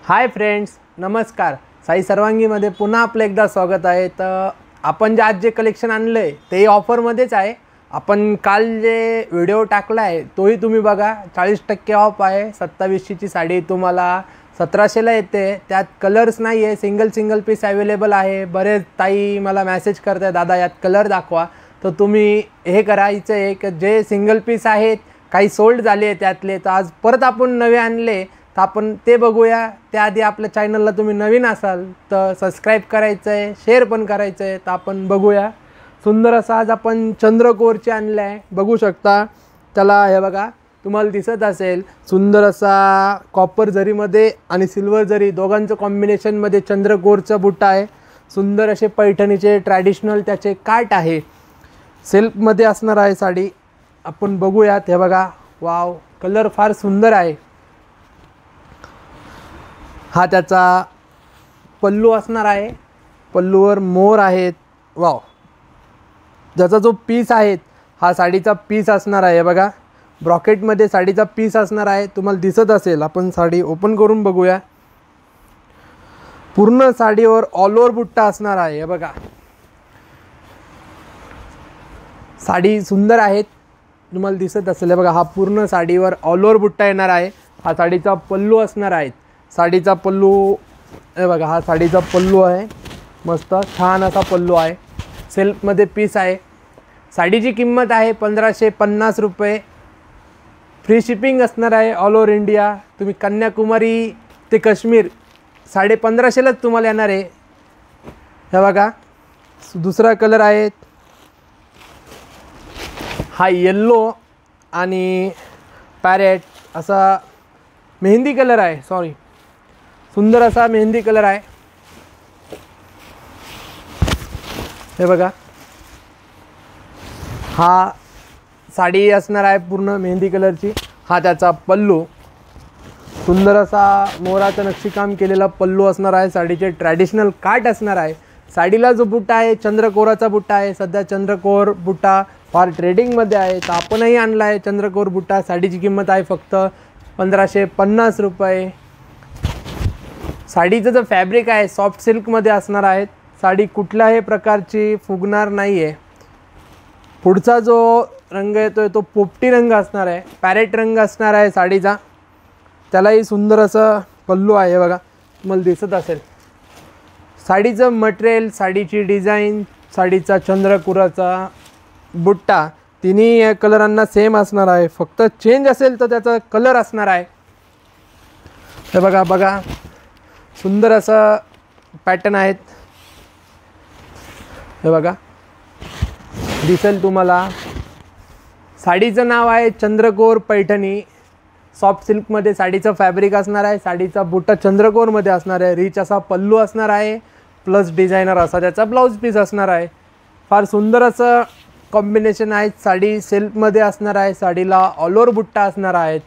Hi friends, नमस्कार. साई सर्वांगीमध्ये पुन्हा आपलं एकदा स्वागत आहे. तर आपण जे आज जे कलेक्शन आणलं आहे तेही ऑफरमध्येच आहे. आपण काल जे व्हिडिओ टाकला आहे तोही तुम्ही बघा. 40% ऑफ आहे. 2700ची साडी तुम्हाला 1700ला येते. त्यात कलर्स नाही आहे, सिंगल पीस अवेलेबल आहे. बरेच ताई मला मेसेज करताय, दादा यात कलर दाखवा. तर तुम्ही हे करायचं आहे की जे सिंगल पीस आहेत काही सोल्ड झाले आहे त्यातले, तर आज परत आपण नवे आणले तर आपण ते बघूया. त्याआधी आपल्या चॅनलला तुम्ही नवीन असाल तर सबस्क्राईब करायचं आहे, शेअर पण करायचं आहे. तर आपण बघूया. सुंदर असा आज आपण चंद्रकोरचे आणलं आहे, बघू शकता. त्याला हे बघा, तुम्हाला दिसत असेल सुंदर असा कॉपर जरीमध्ये आणि सिल्वर जरी दोघांचं कॉम्बिनेशनमध्ये चंद्रकोरचा बुट्टा आहे. सुंदर असे पैठणीचे ट्रॅडिशनल त्याचे काठ आहे. सिल्कमध्ये असणार आहे साडी. आपण बघूयात. हे बघा, वाव, कलर फार सुंदर आहे. हा त्याचा पल्लू असणार आहे. पल्लूवर मोर आहेत. वाव, ज्याचा जो पीस आहे हा साडीचा पीस असणार आहे. बघा, ब्रॉकेटमध्ये साडीचा पीस असणार आहे. तुम्हाला दिसत असेल. आपण साडी ओपन करून बघूया. पूर्ण साडीवर ऑल ओव्हर बुट्टा असणार आहे. हे बघा, साडी सुंदर आहेत. तुम्हाला दिसत असेल. बघा, हा पूर्ण साडीवर ऑल ओव्हर बुट्टा येणार आहे. हा साडीचा पल्लू असणार आहे. साडीचा पल्लू हे बघा, हा साडीचा पल्लू आहे. मस्त छान असा पल्लू आहे. सिल्कमध्ये पीस आहे. साडीची किंमत आहे 1550 रुपये. फ्री शिपिंग असणार आहे ऑल ओव्हर इंडिया. तुम्ही कन्याकुमारी ते काश्मीर 1550लाच तुम्हाला येणार आहे. हे बघा, दुसरा कलर आहे हा येल्लो आणि पॅरेट असा मेहंदी कलर आहे. सॉरी, सुंदर असा मेहंदी कलर आहे. हे बघा, हा साडी असणार आहे पूर्ण मेहंदी कलरची. हा त्याचा पल्लू. सुंदर असा मोराचं नक्षीकाम केलेला पल्लू असणार आहे. साडीचे ट्रॅडिशनल काठ असणार आहे. साडीला जो बुट्टा आहे चंद्रकोराचा बुट्टा आहे. सध्या चंद्रकोर बुट्टा फार ट्रेडिंगमध्ये आहे, तर आपणही आणला आहे चंद्रकोर बुट्टा. साडीची किंमत आहे फक्त 1550 रुपये. साडीचं जो फॅब्रिक आहे सॉफ्ट सिल्कमध्ये असणार आहे. साडी कुठल्याही प्रकारची फुगणार नाही आहे. पुढचा जो रंग येतो तो पोपटी रंग असणार आहे. पॅरेट रंग असणार आहे साडीचा. त्यालाही सुंदर असं पल्लू आहे. बघा, तुम्हाला दिसत असेल. साडीचं मटेरियल, साडीची डिझाईन, साडीचा चंद्रकोराचा बुट्टा तिन्ही कलरांना सेम असणार आहे. फक्त चेंज असेल तर त्याचा कलर असणार आहे. हे बघा, बघा, सुंदर असं पॅटर्न आहेत. हे बघा, दिसेल तुम्हाला. साडीचं नाव आहे चंद्रकोर पैठणी. सॉफ्ट सिल्कमध्ये साडीचं फॅब्रिक असणार आहे. साडीचा बुट्टा चंद्रकोरमध्ये असणार आहे. रिच असा पल्लू असणार आहे, प्लस डिझायनर असा त्याचा ब्लाऊज पीस असणार आहे. फार सुंदर असं कॉम्बिनेशन आहे. साडी सिल्कमध्ये असणार आहे. साडीला ऑल ओव्हर बुट्टा असणार आहेत.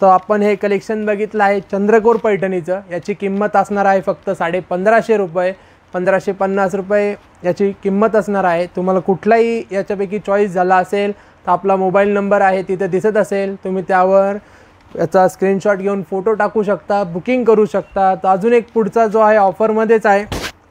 तर आपण हे कलेक्शन बघितलं आहे चंद्रकोर पैठणीचं. याची किंमत असणार आहे फक्त 1550 रुपये. 1550 रुपये याची किंमत असणार आहे. तुम्हाला कुठलाही याच्यापैकी चॉईस झाला असेल तर आपला मोबाईल नंबर आहे तिथे दिसत असेल. तुम्ही त्यावर याचा स्क्रीनशॉट घेऊन फोटो टाकू शकता, बुकिंग करू शकता. तर अजून एक पुढचा जो आहे ऑफरमध्येच आहे.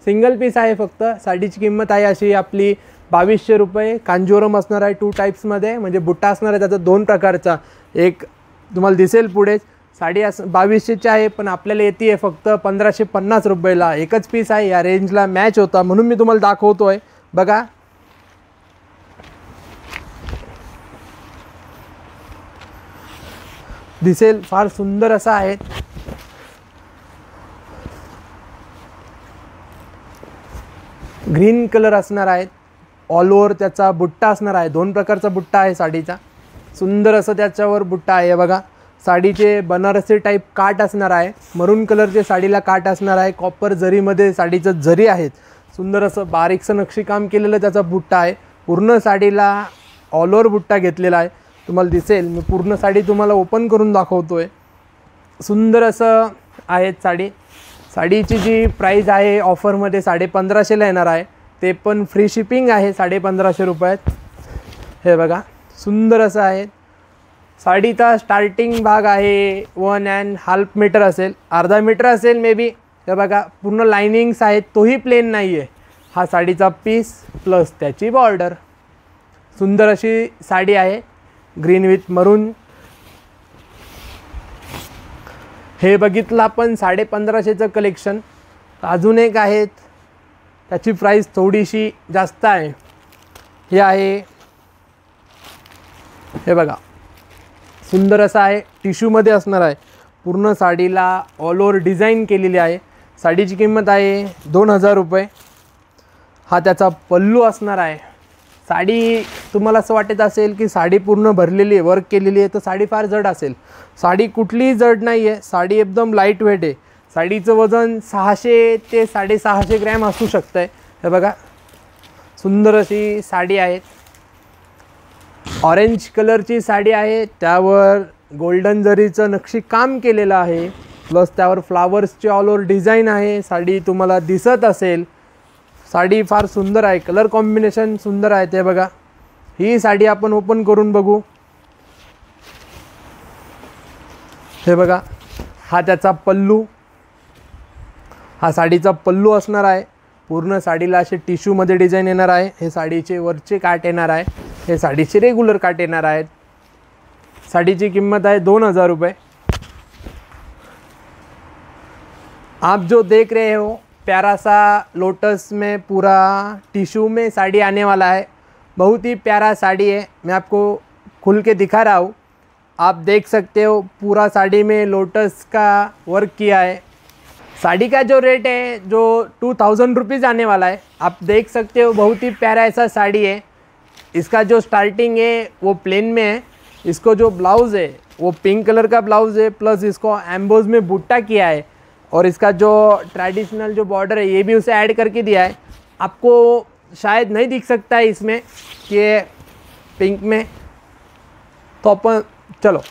सिंगल पीस आहे फक्त. साडीची किंमत आहे अशी आपली 2200 रुपये. कांजीवरम असणार आहे 2 टाईप्समध्ये. म्हणजे बुट्टा असणार आहे त्याचा 2 प्रकारचा. एक तुम्हाला दिसेल पुढेच. साडी 2200ची आहे, पण आपल्याला येते आहे फक्त 1550 रुपयाला. एकच पीस आहे, या रेंजला मॅच होता म्हणून मी तुम्हाला दाखवतो आहे. बघा, दिसेल. फार सुंदर असा आहे. ग्रीन कलर असणार आहे. ऑल ओव्हर त्याचा बुट्टा असणार आहे. 2 प्रकारचा बुट्टा आहे साडीचा. सुंदर असं त्याच्यावर बुट्टा आहे. बघा, साडीचे बनारसी टाईप काठ असणार आहे. मरून कलरचे साडीला काठ असणार आहे. कॉपर जरीमध्ये साडीचं जरी आहेत. सुंदर असं बारीकसं नक्षीकाम केलेलं त्याचा बुट्टा आहे. पूर्ण साडीला ऑल ओव्हर बुट्टा घेतलेला आहे. तुम्हाला दिसेल. मी पूर्ण साडी तुम्हाला ओपन करून दाखवतो आहे. सुंदर असं आहे साडी. साडीची जी प्राईस आहे ऑफरमध्ये 1550ला येणार आहे. ते पण फ्री शिपिंग आहे 1550 रुपयात. हे बघा, सुंदर असं आहे. साडीचा स्टार्टिंग भाग आहे 1.5 मीटर असेल, अर्धा मीटर असेल मे बी. हे बघा पूर्ण लाइनिंग्स आहेत, तोही प्लेन नाही आहे. हा साडीचा पीस प्लस त्याची बॉर्डर. सुंदर अशी साडी आहे, ग्रीन विथ मरून. हे बघितलं आपण 1550चं कलेक्शन. अजून एक आहेत, त्याची प्राईस थोडीशी जास्त आहे. हे आहे, हे बघा सुंदर असं आहे, टिश्यूमध्ये असणार आहे. पूर्ण साडीला ऑल ओव्हर डिझाईन केलेली आहे. साडीची किंमत आहे 2000 रुपये. हा त्याचा पल्लू असणार आहे. साडी तुम्हाला असं वाटत असेल की साडी पूर्ण भरलेली आहे, वर्क केलेली आहे, तर साडी फार जड असेल. साडी कुठलीही जड नाही आहे, साडी एकदम लाईट वेट आहे. साडीचं वजन 600 ते 650 ग्रॅम असू शकतं आहे. हे बघा सुंदर अशी साडी आहे. ऑरेंज कलरची साडी आहे, त्यावर गोल्डन जरीचं नक्षी काम केलेलं आहे, प्लस त्यावर फ्लावर्सची ऑल ओव्हर डिझाईन आहे. साडी तुम्हाला दिसत असेल. साडी फार सुंदर आहे, कलर कॉम्बिनेशन सुंदर आहे. ते बघा, ही साडी आपण ओपन करून बघू. हे बघा, हा त्याचा पल्लू. हा साडीचा पल्लू असणार आहे. पूर्ण साडीला असे टिश्यूमध्ये डिझाईन येणार आहे. हे साडीचे वरचे काट येणार आहे, हे साडीचे रेग्युलर काट येणार आहेत. साडीची किंमत है 2000 रुपये. आप जो देख रहे हो प्यारा सा लोटस में पूरा टिश्यू में साड़ी आने वाला है. बहुत ही प्यारा साड़ी है, मैं आपको खुल के दिखा रहा हूँ. आप देख सकते हो पूरा साड़ी में लोटस का वर्क किया है. साड़ी का जो रेट है जो 2000 रुपीज़ आने वाला है. आप देख सकते हो बहुत ही प्यारा ऐसा साड़ी है. इसका जो स्टार्टिंग है वो प्लेन में है. इसको जो ब्लाउज़ है वो पिंक कलर का ब्लाउज़ है, प्लस इसको एम्बोज में बुट्टा किया है. और इसका जो ट्रेडिशनल जो बॉर्डर है ये भी उसे ऐड करके दिया है. आपको शायद नहीं दिख सकता है इसमें कि पिंक में. तो अपन चलो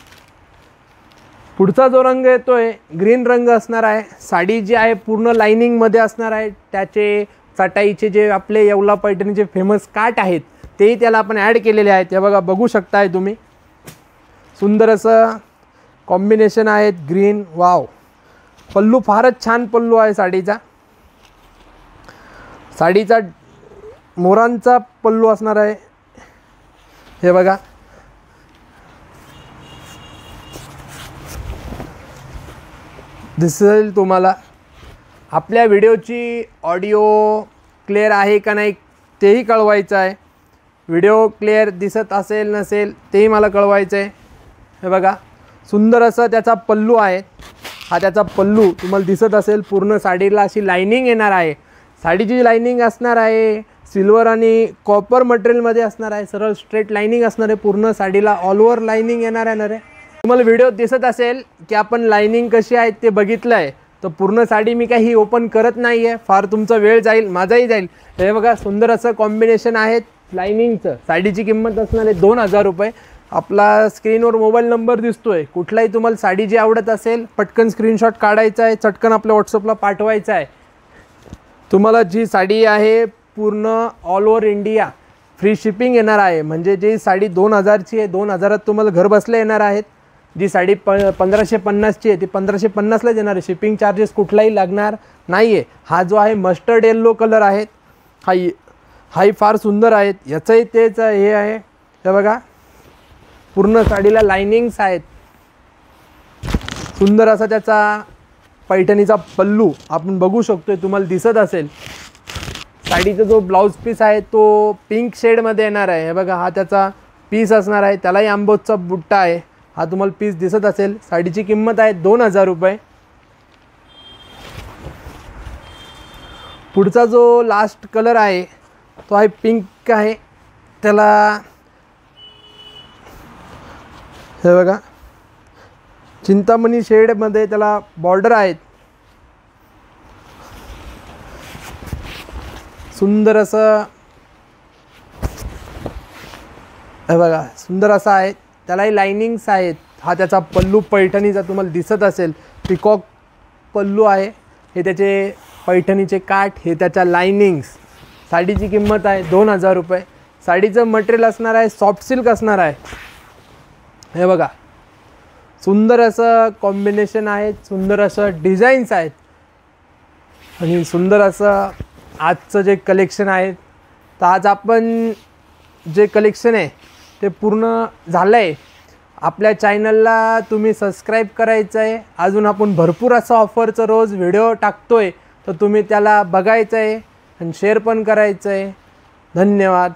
पुढचा जो रंग आहे तो आहे ग्रीन रंग असणार आहे. साडी जी आहे पूर्ण लाइनिंगमध्ये असणार आहे. त्याचे चटाईचे जे आपले येवला पैठणीचे फेमस काट आहेत तेही त्याला आपण ॲड केलेले आहेत. हे बघा, बघू शकताय तुम्ही. सुंदर असं कॉम्बिनेशन आहेत ग्रीन. वाव, पल्लू फारच छान पल्लू आहे साडीचा. साडीचा मोरांचा पल्लू असणार आहे. हे बघा, दिसेल तुम्हाला. आपल्या व्हिडिओची ऑडिओ क्लिअर आहे का नाही तेही कळवायचं आहे. व्हिडिओ क्लिअर दिसत असेल नसेल तेही मला कळवायचं आहे. हे बघा, सुंदर असं त्याचा पल्लू आहे. हा त्याचा पल्लू तुम्हाला दिसत असेल. पूर्ण साडीला अशी लाइनिंग येणार आहे. साडीची लाइनिंग असणार आहे सिल्वर आणि कॉपर मटेरियलमध्ये असणार आहे. सरळ स्ट्रेट लाइनिंग असणार आहे. पूर्ण साडीला ऑल ओव्हर लाइनिंग येणार आहे. तुम्हाला व्हिडिओ दिसत असेल की आपण लाइनिंग कशी आहे ते बघितलं आहे. तर पूर्ण साडी मी काही ओपन करत नाही आहे, फार तुमचा वेळ जाईल, माझाही जाईल. हे बघा, सुंदर असं कॉम्बिनेशन आहे लाइनिंगचं. साडीची किंमत असणार आहे 2000 रुपये. आपला स्क्रीनवर मोबाईल नंबर दिसतोय. कुठलाही तुम्हाला साडी जी आवडत असेल पटकन स्क्रीनशॉट काढायचा आहे, चटकन आपल्या व्हॉट्सअपला पाठवायचा आहे. तुम्हाला जी साडी आहे पूर्ण all over India free shipping येणार आहे. म्हणजे जी साडी 2000ची आहे 2000त तुम्हाला घर बसल्या येणार आहेत. जी साडी 1550ची आहे ती 1550लाच येणार आहे. शिपिंग चार्जेस कुठलाही लागणार नाही आहे. हा जो आहे मस्टर्ड येल्लो कलर आहे, हाही फार सुंदर आहेत. याचंही तेच हे आहे. हे बघा, पूर्ण साडीला लाइनिंग्स आहेत. सुंदर असा त्याचा पैठणीचा पल्लू आपण बघू शकतोय, तुम्हाला दिसत असेल. साडीचा जो ब्लाउज पीस आहे तो पिंक शेडमध्ये येणार आहे. हे बघा, हा त्याचा पीस असणार आहे. त्यालाही आंबोजचा बुट्टा आहे. हा तुम्हाला पीस दिसत असेल. साडीची किंमत आहे 2000 रुपये. पुढचा जो लास्ट कलर आहे तो आहे पिंक आहे. त्याला हे बघा, चिंतामणी शेडमध्ये त्याला बॉर्डर आहेत. सुंदर असं हे बघा, सुंदर असा आहे. त्यालाही लाइनिंग्स आहेत. हा त्याचा पल्लू पैठणीचा तुम्हाला दिसत असेल. पिकॉक पल्लू आहे. हे त्याचे पैठणीचे काठ, हे त्याच्या लाइनिंग्स. साडीची किंमत आहे 2000 रुपये. साडीचं मटेरियल असणार आहे सॉफ्ट सिल्क असणार आहे. हे बघा, सुंदर असं कॉम्बिनेशन आहे, सुंदर असं डिझाईन्स आहेत आणि सुंदर असं आजचं जे कलेक्शन आहे. तर आज आपण जे कलेक्शन आहे ते पूर्ण झालं आहे. आपल्या चॅनलला तुम्ही सबस्क्राईब करायचं आहे. अजून आपण भरपूर असं ऑफरचं रोज व्हिडिओ टाकतो आहे, तर तुम्ही त्याला बघायचं आहे आणि शेअर पण करायचं आहे. धन्यवाद.